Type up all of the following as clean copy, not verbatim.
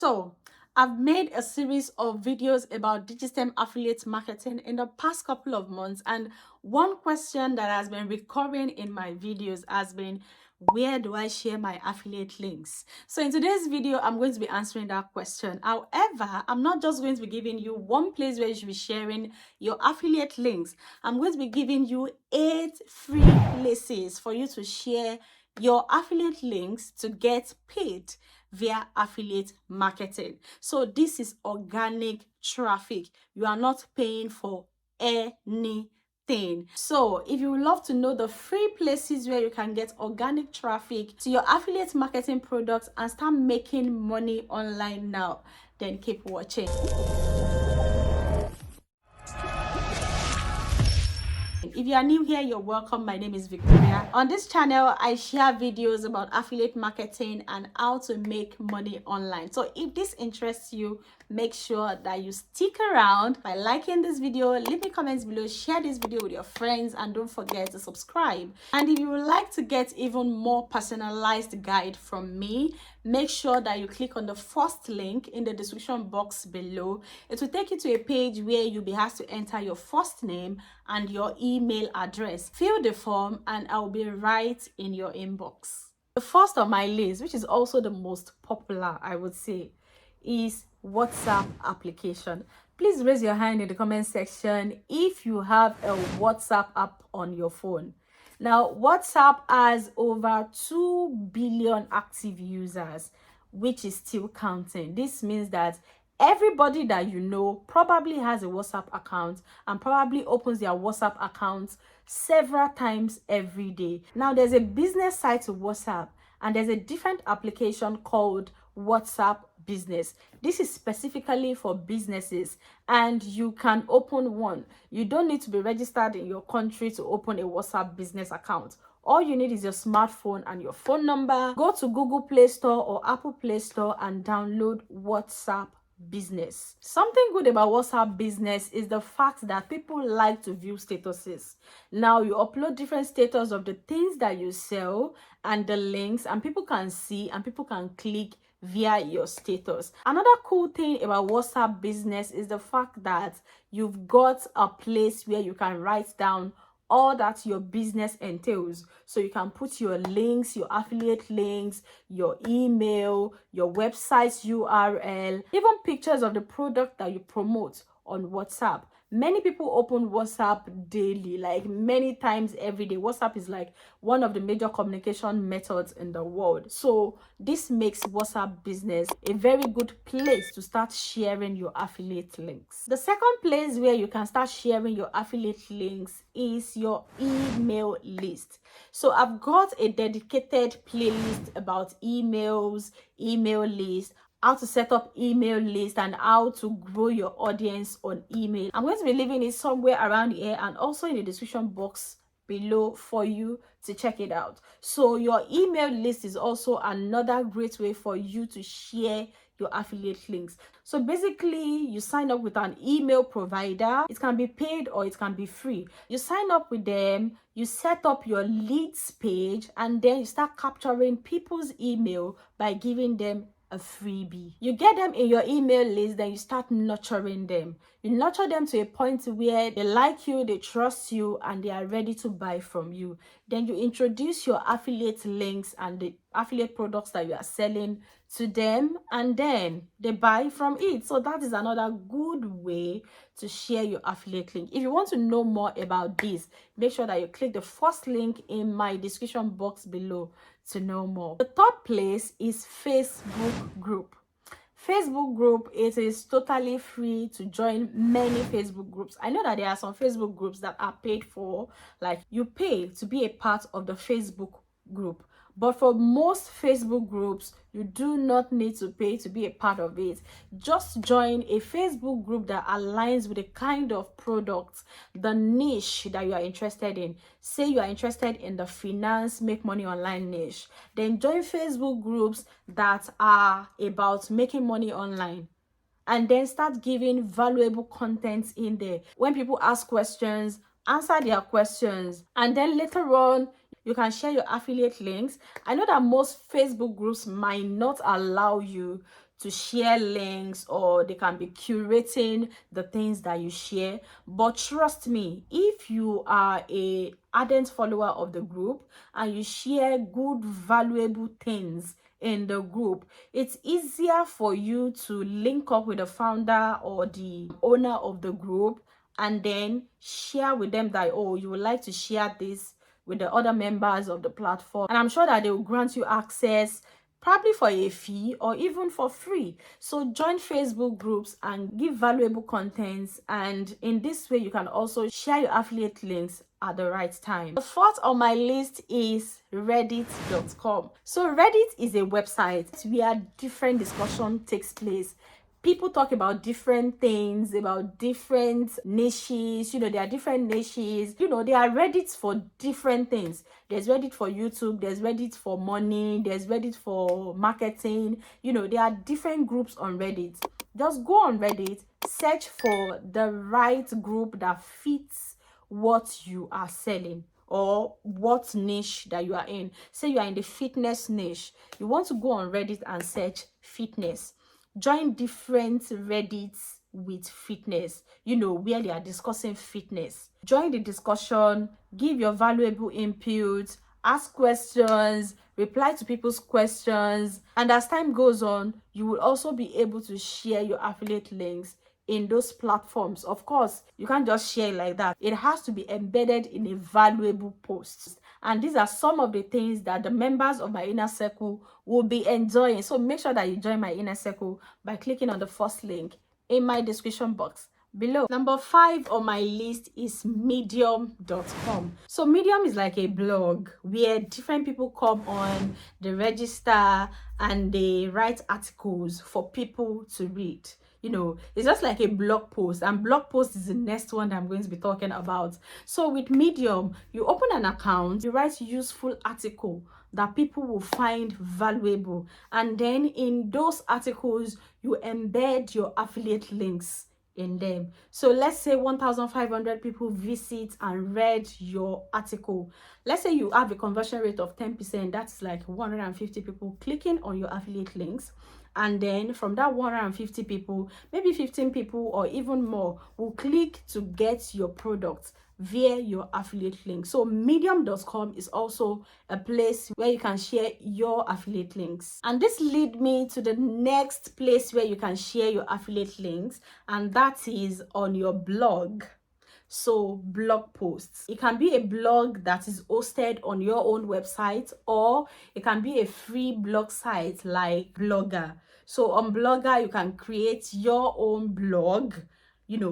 So I've made a series of videos about digitstem affiliate marketing in the past couple of months, and one question that has been recurring in my videos has been, where do I share my affiliate links? So in today's video, I'm going to be answering that question. However, I'm not just going to be giving you one place where you should be sharing your affiliate links. I'm going to be giving you 8 free places for you to share your affiliate links to get paid via affiliate marketing. So this is organic traffic. You are not paying for anything. So if you would love to know the free places where you can get organic traffic to your affiliate marketing products and start making money online now, then keep watching. If you are new here, you're welcome. My name is Victoria. On this channel, I share videos about affiliate marketing and how to make money online. So if this interests you, make sure that you stick around by liking this video, leave me comments below, share this video with your friends, and don't forget to subscribe. And if you would like to get even more personalized guide from me, make sure that you click on the first link in the description box below. It will take you to a page where you'll be asked to enter your first name and your email address. Fill the form and I'll be right in your inbox. The first on my list, which is also the most popular, I would say, is WhatsApp application. Please raise your hand in the comment section if you have a WhatsApp app on your phone. Now, WhatsApp has over 2 billion active users, which is still counting. This means that everybody that you know probably has a WhatsApp account and probably opens their WhatsApp account several times every day. Now, there's a business side to WhatsApp, and there's a different application called WhatsApp Business. This is specifically for businesses, and you can open one. You don't need to be registered in your country to open a WhatsApp Business account. All you need is your smartphone and your phone number. Go to Google Play Store or Apple Play Store and download WhatsApp Business. Something good about WhatsApp Business is the fact that people like to view statuses. Now you upload different status of the things that you sell and the links, and people can see and people can click via your status. Another cool thing about WhatsApp Business is the fact that you've got a place where you can write down all that your business entails. So you can put your links, your affiliate links, your email, your website's URL, even pictures of the product that you promote on WhatsApp. Many people open WhatsApp daily, like many times every day. WhatsApp is like one of the major communication methods in the world. So this makes WhatsApp Business a very good place to start sharing your affiliate links. The second place where you can start sharing your affiliate links is your email list. So I've got a dedicated playlist about emails, email lists, how to set up email list, and how to grow your audience on email. I'm going to be leaving it somewhere around here and also in the description box below for you to check it out. So your email list is also another great way for you to share your affiliate links. So basically, you sign up with an email provider. It can be paid or it can be free. You sign up with them, you set up your leads page, and then you start capturing people's email by giving them a freebie. You get them in your email list, then you start nurturing them. You nurture them to a point where they like you, they trust you, and they are ready to buy from you. Then you introduce your affiliate links and the affiliate products that you are selling to them, and then they buy from it. So that is another good way to share your affiliate link. If you want to know more about this, make sure that you click the first link in my description box below to know more. The third place is Facebook group. Facebook group, it is totally free to join many Facebook groups. I know that there are some Facebook groups that are paid for, like you pay to be a part of the Facebook group. But for most Facebook groups, you do not need to pay to be a part of it. Just join a Facebook group that aligns with the kind of products, the niche that you are interested in. Say you are interested in the finance, make money online niche. Then join Facebook groups that are about making money online. And then start giving valuable content in there. When people ask questions, answer their questions. And then later on, you can share your affiliate links. I know that most Facebook groups might not allow you to share links, or they can be curating the things that you share. But trust me, if you are a ardent follower of the group and you share good valuable things in the group, it's easier for you to link up with the founder or the owner of the group and then share with them that, oh, you would like to share this with the other members of the platform, and I'm sure that they will grant you access, probably for a fee or even for free. So join Facebook groups and give valuable contents, and in this way you can also share your affiliate links at the right time. The fourth on my list is reddit.com. So Reddit is a website where different discussion takes place. People talk about different things, about different niches. There are different niches. There are Reddits for different things. There's Reddit for YouTube, there's Reddit for money, there's Reddit for marketing. There are different groups on Reddit. Just go on Reddit, search for the right group that fits what you are selling or what niche that you are in. Say you are in the fitness niche, you want to go on Reddit and search fitness. Join different Reddits with fitness, where they are discussing fitness. Join the discussion, give your valuable input, ask questions, reply to people's questions, and as time goes on, you will also be able to share your affiliate links in those platforms. Of course, you can't just share like that. It has to be embedded in a valuable post. And these are some of the things that the members of my inner circle will be enjoying. So make sure that you join my inner circle by clicking on the first link in my description box below. Number 5 on my list is medium.com. So Medium is like a blog where different people come on, they register, and they write articles for people to read. It's just like a blog post, and blog post is the next one that I'm going to be talking about. So with Medium, you open an account, you write useful article that people will find valuable, and then in those articles you embed your affiliate links in them. So let's say 1,500 people visit and read your article. Let's say you have a conversion rate of 10%. That's like 150 people clicking on your affiliate links, and then from that 150 people, maybe 15 people or even more will click to get your product via your affiliate link. So medium.com is also a place where you can share your affiliate links. And this leads me to the next place where you can share your affiliate links, and that is on your blog. So blog posts, it can be a blog that is hosted on your own website, or it can be a free blog site like Blogger. So on Blogger, you can create your own blog,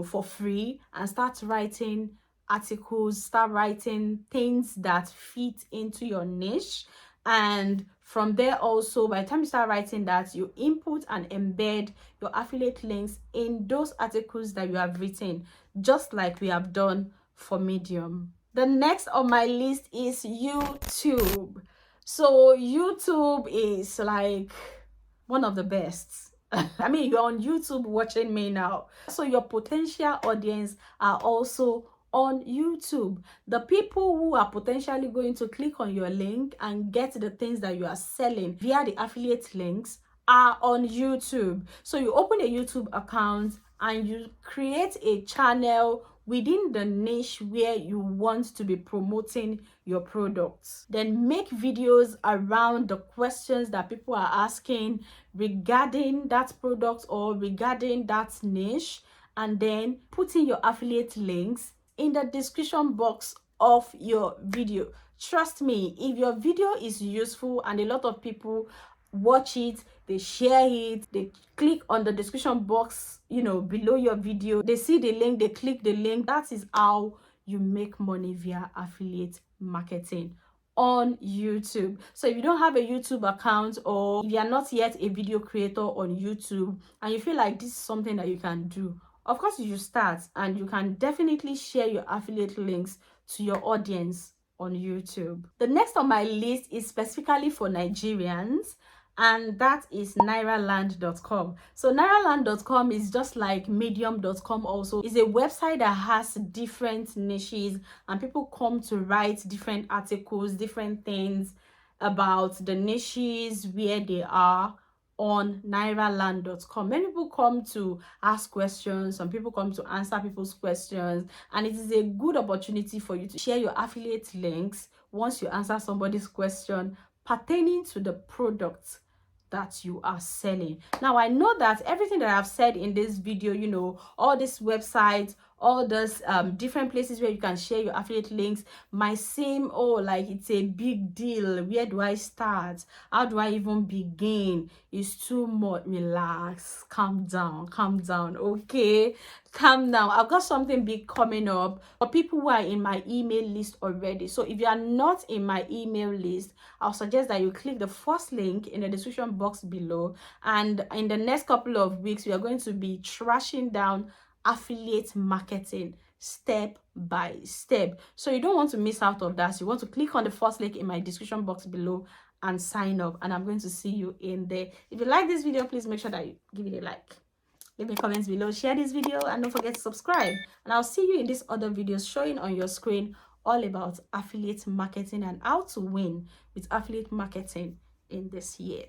for free, and start writing articles, start writing things that fit into your niche. And from there also, by the time you start writing that, you input and embed your affiliate links in those articles that you have written, just like we have done for Medium. The next on my list is YouTube. So YouTube is like one of the best. I mean, you're on YouTube watching me now, so your potential audience are also on YouTube. The people who are potentially going to click on your link and get the things that you are selling via the affiliate links are on YouTube. So you open a YouTube account and you create a channel within the niche where you want to be promoting your products. Then make videos around the questions that people are asking regarding that product or regarding that niche, and then put in your affiliate links in the description box of your video. Trust me, if your video is useful and a lot of people watch it, they share it, they click on the description box, below your video, they see the link, they click the link. That is how you make money via affiliate marketing on YouTube. So if you don't have a YouTube account, or if you are not yet a video creator on YouTube and you feel like this is something that you can do, of course you start, and you can definitely share your affiliate links to your audience on YouTube. The next on my list is specifically for Nigerians, and that is nairaland.com. So nairaland.com is just like medium.com also. It's a website that has different niches, and people come to write different articles, different things about the niches where they are, on nairaland.com. Many people come to ask questions, some people come to answer people's questions, and it is a good opportunity for you to share your affiliate links once you answer somebody's question pertaining to the product that you are selling. Now, I know that everything that I've said in this video, you know, all these websites, all those different places where you can share your affiliate links might seem, oh, like it's a big deal. Where do I start? How do I even begin? It's too much. Relax, calm down, okay? Calm down. I've got something big coming up for people who are in my email list already. So if you are not in my email list, I'll suggest that you click the first link in the description box below, and in the next couple of weeks we are going to be trashing down affiliate marketing step by step. So you don't want to miss out of that. You want to click on the first link in my description box below and sign up, and I'm going to see you in there. If you like this video, please make sure that you give it a like, leave me comments below, share this video, and don't forget to subscribe. And I'll see you in this other videos showing on your screen all about affiliate marketing and how to win with affiliate marketing in this year.